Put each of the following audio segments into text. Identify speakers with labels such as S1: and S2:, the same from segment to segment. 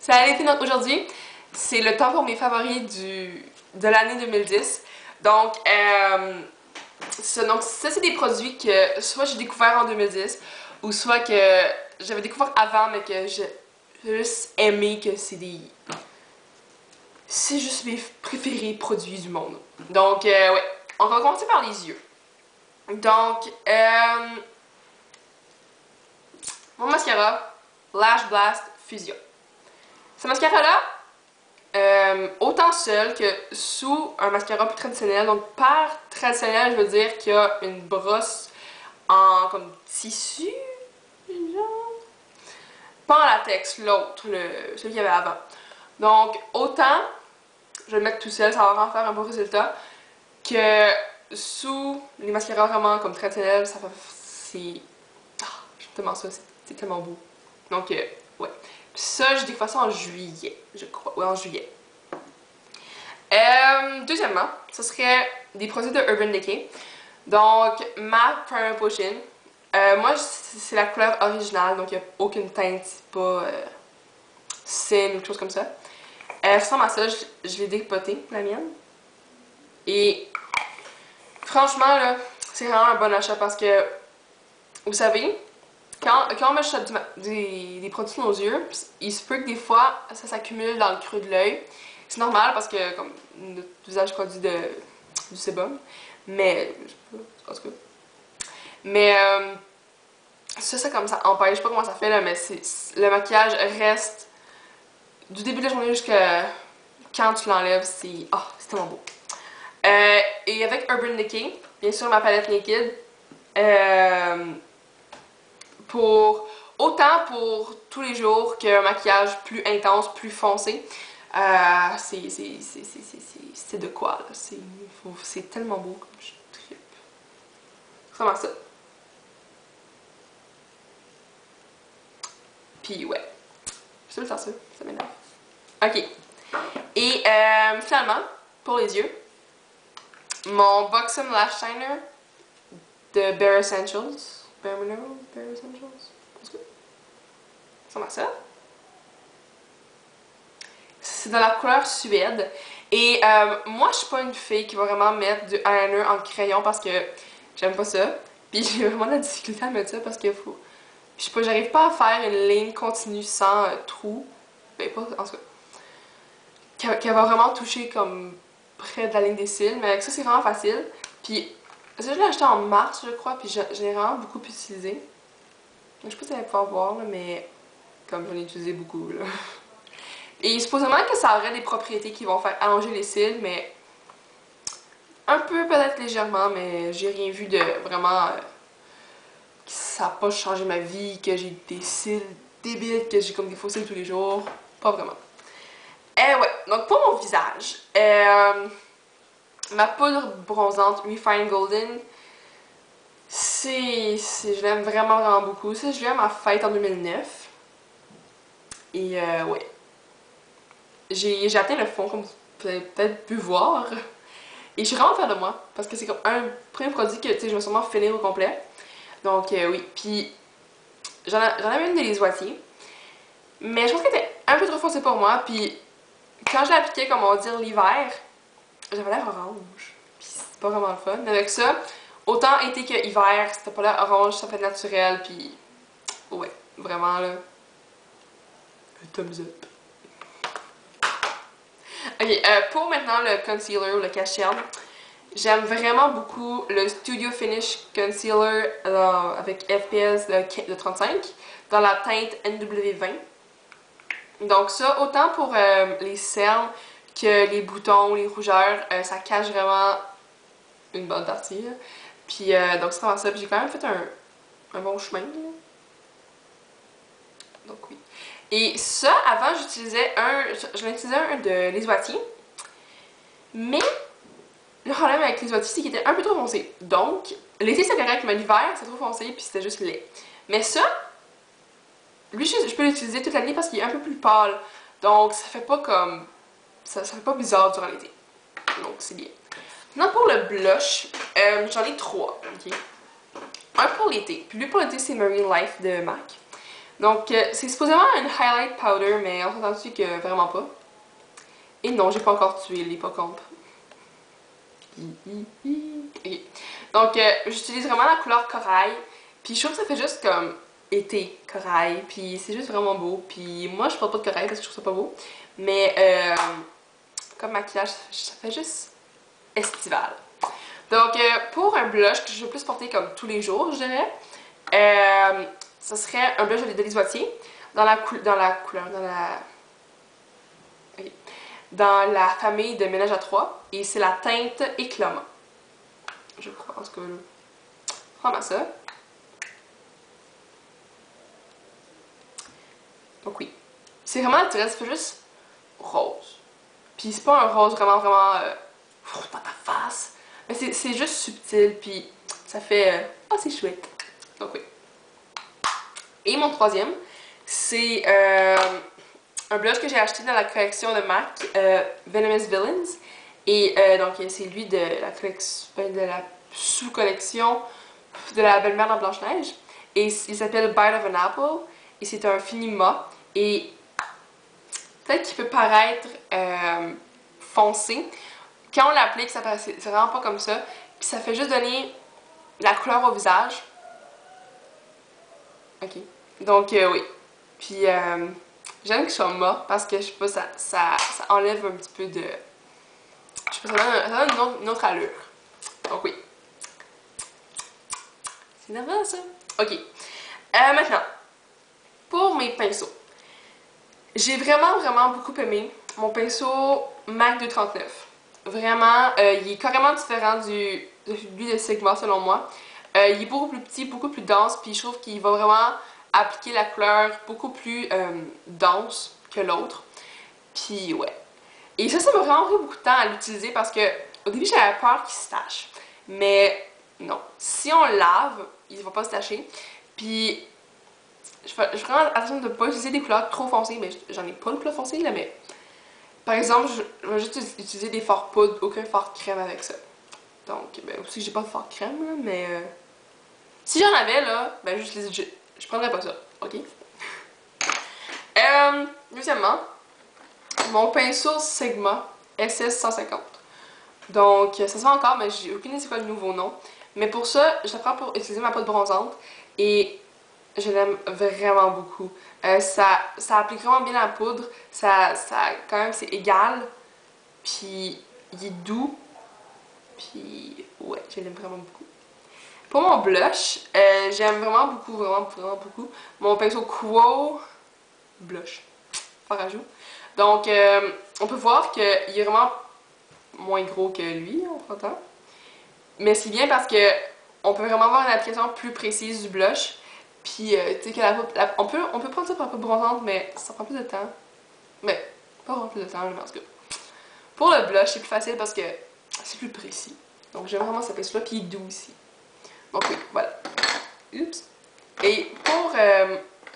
S1: Ça l'été aujourd'hui. C'est le temps pour mes favoris de l'année 2010. Donc, ça c'est des produits que soit j'ai découvert en 2010 ou soit que j'avais découvert avant mais que j'ai juste aimé que c'est des... C'est juste mes préférés produits du monde. Donc, ouais. On va commencer par les yeux. Donc, mon mascara, Lash Blast Fusion. Ce mascara-là, autant seul que sous un mascara plus traditionnel. Donc, par traditionnel, je veux dire qu'il y a une brosse en comme tissu, genre. Pas en latex, l'autre, celui qu'il y avait avant. Donc, autant, je vais le mettre tout seul, ça va vraiment faire un beau résultat, que sous les mascaras vraiment comme traditionnels, ça fait... c'est... Ah, j'aime tellement ça, c'est tellement beau. Donc, ouais. Ça, j'ai découvert ça en juillet, je crois. Ouais, en juillet. Deuxièmement, ce serait des produits de Urban Decay. Donc, ma Primer Potion. Moi, c'est la couleur originale, donc il n'y a aucune teinte, c'est pas saine ou quelque chose comme ça. Ça ressemble à ça, je l'ai dépoté, la mienne. Et franchement, là, c'est vraiment un bon achat parce que, vous savez, quand on achète des produits dans nos yeux, il se peut que des fois, ça s'accumule dans le creux de l'œil. C'est normal parce que, comme, notre visage produit du sébum. Mais, je sais pas, en tout cas. Mais, ça comme ça empêche, je sais pas comment ça fait là, mais le maquillage reste du début de la journée jusqu'à quand tu l'enlèves, c'est tellement beau. Et avec Urban Decay, bien sûr ma palette Naked, autant pour tous les jours qu'un maquillage plus intense, plus foncé, c'est de quoi là, c'est tellement beau, comme je trippe. C'est vraiment ça. Puis ouais, je vais faire ça m'énerve. Ok. Et finalement, pour les yeux, mon Buxom Lash Shiner de Bare Essentials. Bare Minerals? Bare Essentials? Ça ressemble à ça. C'est dans la couleur Suède. Et moi, je suis pas une fille qui va vraiment mettre du eyeliner en crayon parce que j'aime pas ça. Puis j'ai vraiment de la difficulté à mettre ça parce qu'il faut... Je sais pas, j'arrive pas à faire une ligne continue sans trou. Ben pas, en tout cas. Qu'elle va vraiment toucher comme près de la ligne des cils. Mais avec ça, c'est vraiment facile. Puis ça, je l'ai acheté en mars, je crois. Puis j'ai vraiment beaucoup utilisé. Je sais pas si vous allez pouvoir voir, là, mais comme j'en ai utilisé beaucoup, là. Et supposément que ça aurait des propriétés qui vont faire allonger les cils, mais un peu peut-être légèrement, mais j'ai rien vu de vraiment que ça n'a pas changé ma vie, que j'ai des cils débiles, que j'ai comme des faux cils tous les jours. Pas vraiment. Ouais, donc pour mon visage, ma poudre bronzante Refine Golden, je l'aime vraiment vraiment beaucoup. Ça, je l'ai eu à ma fête en 2009. Et ouais. J'ai atteint le fond, comme vous avez peut-être pu voir. Et je suis vraiment fière de moi, parce que c'est comme un premier produit que je vais sûrement finir au complet. Donc oui, puis j'en avais une de les Oitiers. Mais je pense qu'elle était un peu trop foncée pour moi, puis quand je l'appliquais, comme on va dire, l'hiver, j'avais l'air orange. Puis c'est pas vraiment le fun. Mais avec ça, autant été que hiver, c'était pas l'air orange, ça fait naturel, puis ouais, vraiment là, un thumbs up. Ok, pour maintenant le concealer ou le cache-cerne, j'aime vraiment beaucoup le Studio Finish Concealer avec FPS de 35 dans la teinte NW20. Donc ça, autant pour les cernes que les boutons, les rougeurs, ça cache vraiment une bonne partie. Là. Puis donc c'est vraiment ça. Puis j'ai quand même fait un bon chemin. Là. Donc oui. Et ça, avant, j'en utilisais un de Les Oitiers. Mais le problème avec Les Oitiers, c'est qu'il était un peu trop foncé. Donc, l'été c'est correct, mais l'hiver, c'est trop foncé, puis c'était juste laid. Mais ça, lui, je peux l'utiliser toute l'année parce qu'il est un peu plus pâle. Donc, ça fait pas comme... Ça fait pas bizarre durant l'été. Donc, c'est bien. Maintenant, pour le blush, j'en ai 3, ok? Un pour l'été. Puis lui, pour l'été, c'est Marine Life de MAC. Donc, c'est supposément une highlight powder, mais on s'entend dessus que vraiment pas. Et non, j'ai pas encore tué l'hippocampe. Ok. Donc, j'utilise vraiment la couleur corail. Puis je trouve que ça fait juste comme été corail. Puis c'est juste vraiment beau. Puis moi, je porte pas de corail parce que je trouve ça pas beau. Mais comme maquillage, ça fait juste estival. Donc, pour un blush que je veux plus porter comme tous les jours, je dirais, ça serait un blush de Lisoitier dans la couleur, ok, dans la famille de Ménage à trois. Et c'est la teinte Éclatement. Je crois, en tout cas, vraiment ça. Donc oui. C'est vraiment naturel, ça fait juste rose. Puis c'est pas un rose vraiment, vraiment dans ta face. Mais c'est juste subtil, puis ça fait... oh, c'est chouette. Donc oui. Et mon troisième, c'est un blush que j'ai acheté dans la collection de MAC, Venomous Villains. Et donc c'est lui de la collection, de la sous-collection de la belle-mère dans Blanche-Neige. Et il s'appelle Bite of an Apple. Et c'est un finima. Et peut-être qu'il peut paraître foncé. Quand on l'applique, ça paraît, c'est vraiment pas comme ça. Puis ça fait juste donner la couleur au visage. Ok. Donc oui. Puis j'aime qu'il soit mat parce que je sais pas, ça enlève un petit peu de... je sais pas, ça donne une autre allure. Donc oui. C'est énervant ça. Ok. Maintenant, pour mes pinceaux. J'ai vraiment, vraiment beaucoup aimé mon pinceau MAC 239. Vraiment, il est carrément différent de lui de Sigma selon moi. Il est beaucoup plus petit, beaucoup plus dense, puis je trouve qu'il va vraiment appliquer la couleur beaucoup plus dense que l'autre. Puis ouais. Et ça m'a vraiment pris beaucoup de temps à l'utiliser parce que au début j'avais peur qu'il se tache. Mais non. Si on le lave, il va pas se tacher. Puis je fais vraiment attention de ne pas utiliser des couleurs trop foncées. Mais j'en ai pas de couleurs foncées là, mais par exemple, je vais juste utiliser des fards poudre, aucun fard crème avec ça. Donc, ben aussi j'ai pas de fard crème là, mais si j'en avais là, ben je prendrais pas ça, ok? Deuxièmement, mon pinceau Sigma SS150. Donc, ça se fait encore, mais j'ai aucune idée c'est quoi le nouveau nom. Mais pour ça, je la prends pour utiliser ma poudre bronzante et je l'aime vraiment beaucoup. Ça applique vraiment bien la poudre, quand même, c'est égal, puis il est doux, puis ouais, je l'aime vraiment beaucoup. Pour mon blush, j'aime vraiment beaucoup, vraiment, vraiment beaucoup mon pinceau Quo Blush, fard à joues. Donc, on peut voir qu'il est vraiment moins gros que lui, on s'entend. Mais c'est bien parce que on peut vraiment avoir une application plus précise du blush. Puis, tu sais, que on peut prendre ça pour la peau bronzante, mais ça prend plus de temps. Mais, pas vraiment plus de temps, mais en tout cas. Pour le blush, c'est plus facile parce que c'est plus précis. Donc, j'aime vraiment ce pinceau-là, puis il est doux aussi. Donc, oui, voilà. Oups. Et pour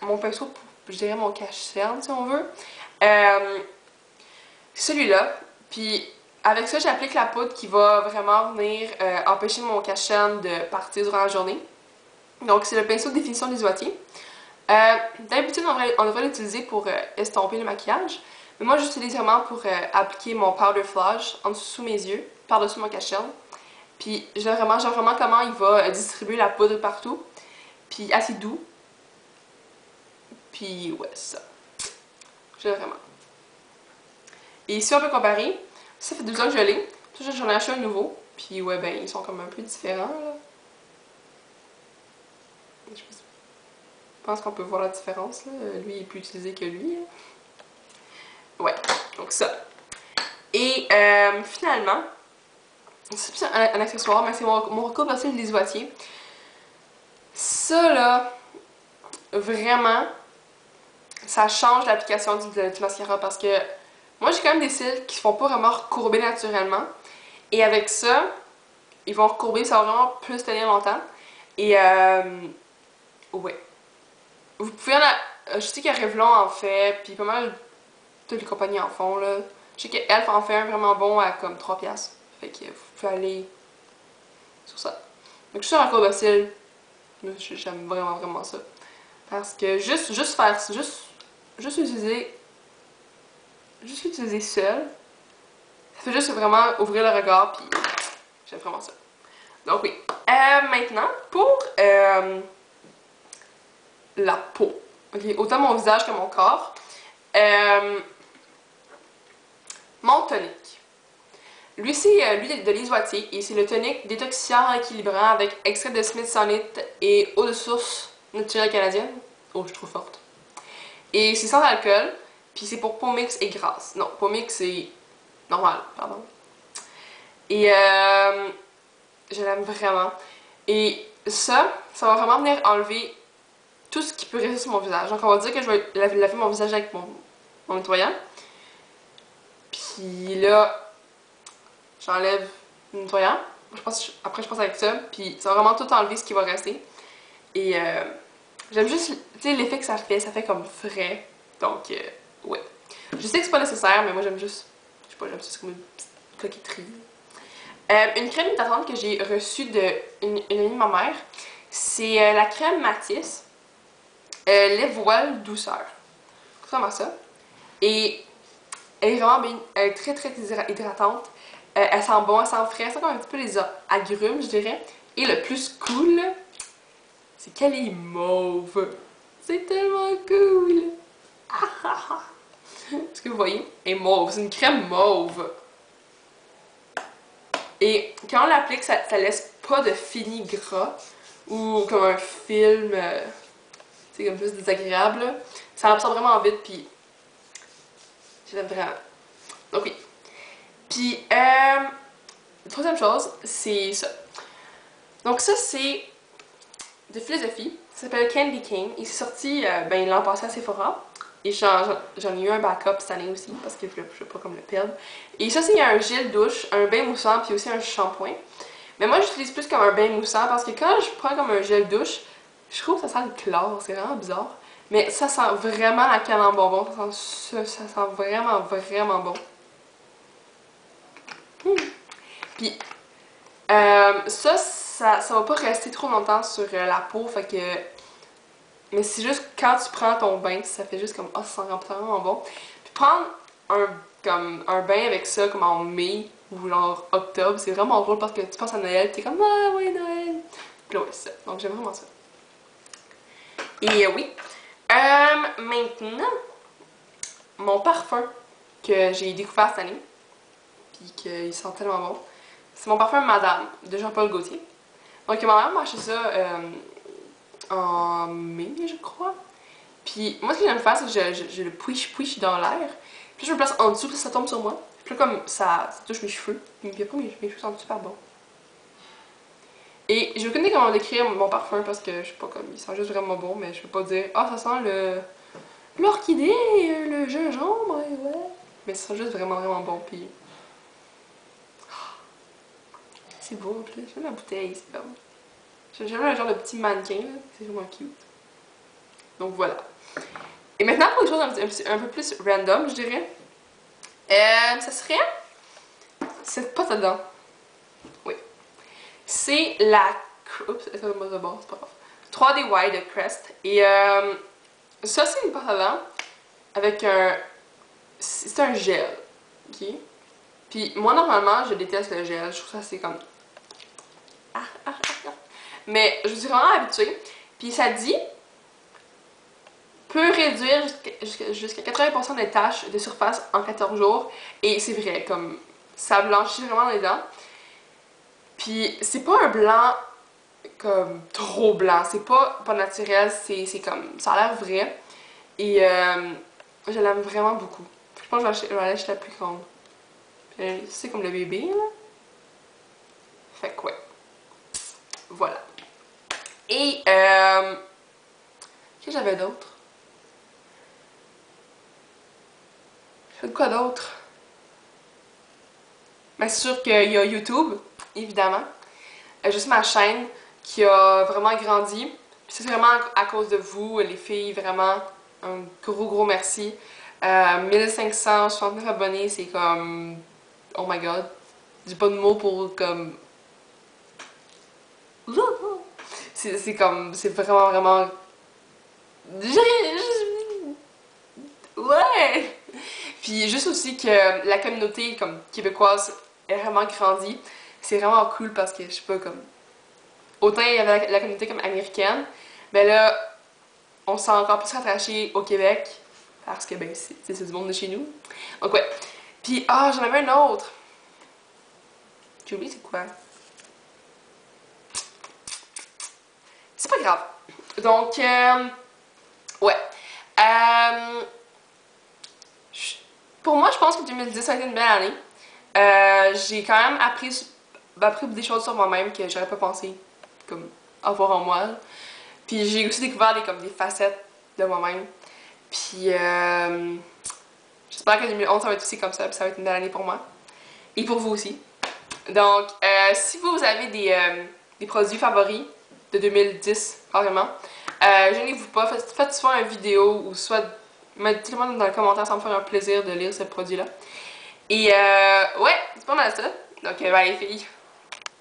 S1: mon pinceau, je dirais mon cache-cerne, si on veut, celui-là. Puis, avec ça, j'applique la poudre qui va vraiment venir empêcher mon cache-cerne de partir durant la journée. Donc, c'est le pinceau de définition Lisoitier. D'habitude, on devrait l'utiliser pour estomper le maquillage. Mais moi, j'utilise vraiment pour appliquer mon powder flash en dessous mes yeux, par-dessus mon cache-cerne. Puis, genre vraiment comment il va distribuer la poudre partout. Puis, assez doux. Puis, ouais, c'est ça. J'aime vraiment. Et si on peut comparer, ça fait 2 ans que je l'ai. J'en ai acheté un nouveau. Puis, ouais, ben, ils sont comme un peu différents, là. Je pense qu'on peut voir la différence, là. Lui, il est plus utilisé que lui. Hein. Ouais, donc ça. Et finalement, c'est plus un accessoire, mais c'est mon recours de Lisoitier. Ça, là, vraiment, ça change l'application du mascara parce que moi, j'ai quand même des cils qui ne font pas vraiment recourber naturellement. Et avec ça, ils vont recourber, ça va vraiment plus tenir longtemps. Et ouais. Vous pouvez je sais que Revlon en fait, puis pas mal toutes les compagnies en font là. Je sais que Elf en fait un vraiment bon à comme 3$. Fait que vous pouvez aller sur ça. Donc je suis sur un cours de cils. J'aime vraiment vraiment ça. Parce que juste faire, juste utiliser seul, ça fait juste vraiment ouvrir le regard, puis j'aime vraiment ça. Donc oui. Maintenant, pour la peau. Ok, autant mon visage que mon corps. Mon tonique. Lui, c'est l'huile de l'isoitier et c'est le tonique détoxifiant équilibrant avec extrait de smithsonite et eau de source naturelle canadienne. Oh, je suis trop forte. Et c'est sans alcool, puis c'est pour peau mixte et grasse. Non, peau mixte, c'est normal, pardon. Et je l'aime vraiment. Et ça va vraiment venir enlever tout ce qui peut rester sur mon visage. Donc on va dire que je vais laver mon visage avec mon nettoyant. Puis là, j'enlève le nettoyant. Après je passe avec ça. Puis ça va vraiment tout enlever ce qui va rester. Et j'aime juste, tu sais, l'effet que ça fait comme frais. Donc, ouais. Je sais que c'est pas nécessaire, mais moi j'aime juste, je sais pas, j'aime ça, c'est comme une petite coquetterie. Une crème hydratante que j'ai reçue d'une amie de ma mère, c'est la crème Matisse, lait voile douceur. C'est vraiment ça. Et elle est vraiment bien, elle est très très hydratante. Elle sent bon, elle sent frais, elle sent comme un petit peu les agrumes, je dirais. Et le plus cool, c'est qu'elle est mauve. C'est tellement cool! Est-ce que vous voyez? Elle est mauve, c'est une crème mauve. Et quand on l'applique, ça laisse pas de fini gras ou comme un film, c'est comme juste désagréable. Là. Ça absorbe vraiment vite, puis je l'aime vraiment. Donc oui. Puis, troisième chose, c'est ça. Donc ça, c'est de philosophie. Ça s'appelle Candy Cane. Il est sorti ben, l'an passé à Sephora. Et j'en ai eu un backup cette année aussi, parce que je veux pas comme le perdre. Et ça, c'est un gel douche, un bain moussant, puis aussi un shampoing. Mais moi, j'utilise plus comme un bain moussant, parce que quand je prends comme un gel douche, je trouve que ça sent le chlore, c'est vraiment bizarre. Mais ça sent vraiment la canne en bonbon, ça sent vraiment, vraiment bon. Puis, ça va pas rester trop longtemps sur la peau, fait que... Mais c'est juste quand tu prends ton bain, ça fait juste comme, oh, ça sent vraiment bon. Puis prendre un bain avec ça, comme en mai ou genre octobre, c'est vraiment drôle parce que tu penses à Noël, t'es comme, ah ouais, Noël. Puis là, ouais, c'est ça. Donc j'aime vraiment ça. Et oui. Maintenant, mon parfum que j'ai découvert cette année, puis qu'il sent tellement bon, c'est mon parfum Madame de Jean-Paul Gaultier. Donc ma mère m'a acheté ça en mai, je crois. Puis moi, ce que j'aime faire, c'est que je le push dans l'air. Puis je me place en dessous, puis ça tombe sur moi. Puis là, comme ça touche mes cheveux. Puis après, mes cheveux sentent super bon. Et je connais comment décrire mon parfum parce que je sais pas comme, il sent juste vraiment bon, mais je peux pas dire, ah, ça sent l'orchidée, le gingembre, ouais. Mais ça sent juste vraiment, vraiment bon. Puis. C'est beau en plus. J'aime la bouteille, c'est comme. J'aime le genre de petit mannequin, là. C'est vraiment cute. Donc voilà. Et maintenant pour les choses un peu plus random, je dirais. Ça serait cette pâte à dents. Oui. C'est la... Oups, c'est pas de bord, c'est pas grave. 3D White de Crest. Et ça, c'est une pâte à dents avec un... C'est un gel. Ok? Puis moi, normalement, je déteste le gel. Je trouve ça, c'est comme... Mais je suis vraiment habituée. Puis ça dit... peut réduire jusqu'à 80% des taches de surface en 14 jours. Et c'est vrai, comme ça blanchit vraiment les dents. Puis c'est pas un blanc comme trop blanc, c'est pas naturel, c'est comme, ça a l'air vrai. Et je l'aime vraiment beaucoup. Je pense que je vais aller acheter la plus grande. C'est comme le bébé, là. Fait que ouais. Voilà. Et qu'est-ce que j'avais d'autre? J'ai fait quoi d'autre? Mais c'est sûr qu'il y a YouTube, évidemment. Juste ma chaîne qui a vraiment grandi. Puis c'est vraiment à cause de vous, les filles, vraiment. Un gros merci. 1569 abonnés, c'est comme... Oh my god. J'ai pas de mots pour comme... C'est comme... C'est vraiment Ouais! Puis juste aussi que la communauté comme québécoise est vraiment grandie. C'est vraiment cool parce que je sais pas comme. Autant il y avait la communauté comme américaine, mais là, on se sent encore plus rattaché au Québec. Parce que ben c'est du monde de chez nous. Donc ouais. Puis ah, j'en avais un autre. J'ai oublié c'est quoi. C'est pas grave. Donc ouais. Euh, pour moi, je pense que 2010 a été une belle année. J'ai quand même appris des choses sur moi-même que j'aurais pas pensé comme avoir en moi. Puis j'ai aussi découvert comme des facettes de moi-même. Puis j'espère que 2011 ça va être aussi comme ça, puis ça va être une belle année pour moi. Et pour vous aussi. Donc, si vous avez des produits favoris de 2010, carrément, gênez-vous pas, faites soit une vidéo ou soit mettez-le dans les commentaires, ça me faire un plaisir de lire ce produit-là. Et ouais, c'est pas mal ça. Donc, bye les filles.